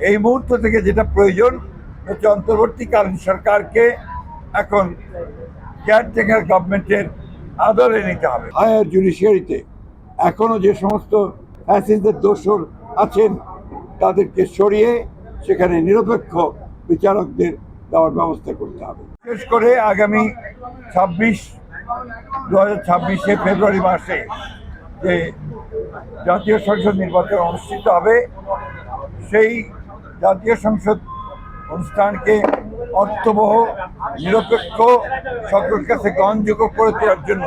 এই মুহূর্ত থেকে যেটা প্রয়োজন হচ্ছে অন্তর্বর্তীকালীন সরকারকে এখন কেয়ারটেকার গভর্নমেন্টের আদলে নিতে হবে। হায়ার জুডিশিয়ারিতে এখনো যে সমস্ত ফ্যাসিস্টদের দোসর আছেন তাদেরকে সরিয়ে সেখানে নিরপেক্ষ বিচারকদের দেওয়ার ব্যবস্থা করতে হবে। বিশেষ করে আগামী 2026 ফেব্রুয়ারি মাসে যে জাতীয় সংসদ নির্বাচন অনুষ্ঠিত হবে, সেই জাতীয় সংসদ অনুষ্ঠানকে অর্থবহ, নিরপেক্ষ, সকলের কাছে গ্রহণযোগ্য করে তোলার জন্য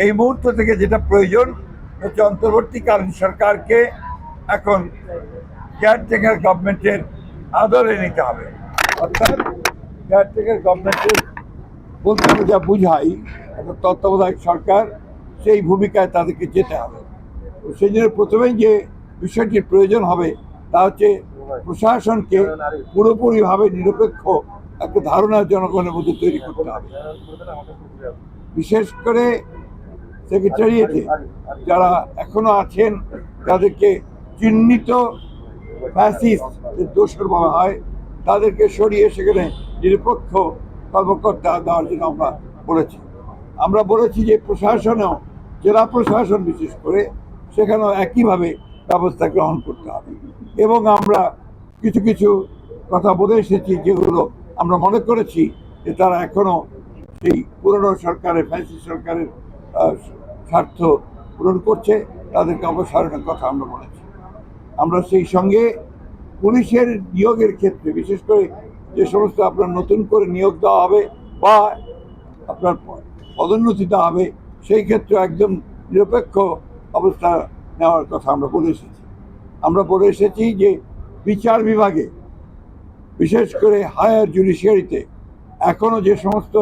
এই মুহূর্ত থেকে যেটা প্রয়োজন হচ্ছে অন্তর্বর্তীকালীন সরকারকে এখন কেয়ারটেকার গভর্নমেন্টের আদলে নিতে হবে। অর্থাৎ কেয়ারটেকার গভর্নমেন্টের বলতে আমরা যা বুঝাই, একটা তত্ত্বাবধায়ক সরকার, সেই ভূমিকায় তাদেরকে যেতে হবে। সেই জন্য প্রথমেই যে বিষয়টির প্রয়োজন হবে তা হচ্ছে প্রশাসনকে পুরোপুরিভাবে নিরপেক্ষ একটা ধারণা জনগণের মধ্যে তৈরি করতে হবে। বিশেষ করে সেক্রেটারিয়েটে যারা এখনো আছেন তাদেরকে চিহ্নিত ফ্যাসিস্ট দোষর বলা হয়, তাদেরকে সরিয়ে সেখানে নিরপেক্ষ কর্মকর্তা দেওয়ার জন্য আমরা বলেছি যে প্রশাসনেও, জেলা প্রশাসন বিশেষ করে, সেখানেও একইভাবে ব্যবস্থা গ্রহণ করতে হবে। এবং আমরা কিছু কিছু কথা বলে এসেছি যেগুলো আমরা মনে করেছি যে তারা এখনো সেই পুরনো সরকারের, ফ্যাসিস্ট সরকারের স্বার্থ পূরণ করছে, তাদেরকে অপসারণের কথা আমরা বলেছি। আমরা সেই সঙ্গে পুলিশের নিয়োগের ক্ষেত্রে বিশেষ করে যে সমস্ত আপনার নতুন করে নিয়োগ দেওয়া হবে বা আপনার পদোন্নতি দেওয়া হবে, সেই ক্ষেত্রে একদম নিরপেক্ষ অবস্থা নেওয়ার কথা আমরা বলে এসেছি যে বিচার বিভাগে, বিশেষ করে হায়ার জুডিশিয়ারিতে এখনো যে সমস্ত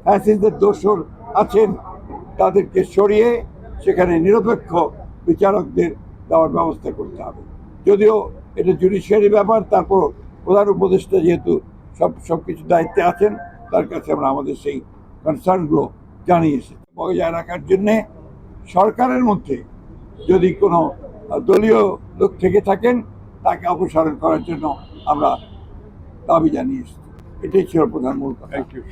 ফ্যাসিস্টদের দোসর আছেন তাদেরকে সরিয়ে সেখানে নিরপেক্ষ বিচারকদের দেওয়ার ব্যবস্থা করতে হবে। যদিও এটা জুডিশিয়ারি ব্যাপার, তারপর প্রধান উপদেষ্টা যেহেতু সবকিছু দায়িত্বে আছেন, তার কাছে আমরা আমাদের সেই কনসার্নগুলো জানিয়েছি। বজায় রাখার জন্যে সরকারের মধ্যে যদি কোনো দলীয় লোক থেকে থাকেন তাকে অপসারণ করার জন্য আমরা দাবি জানিয়েছি। এটাই ছিল প্রধান মূল কথা। Thank you.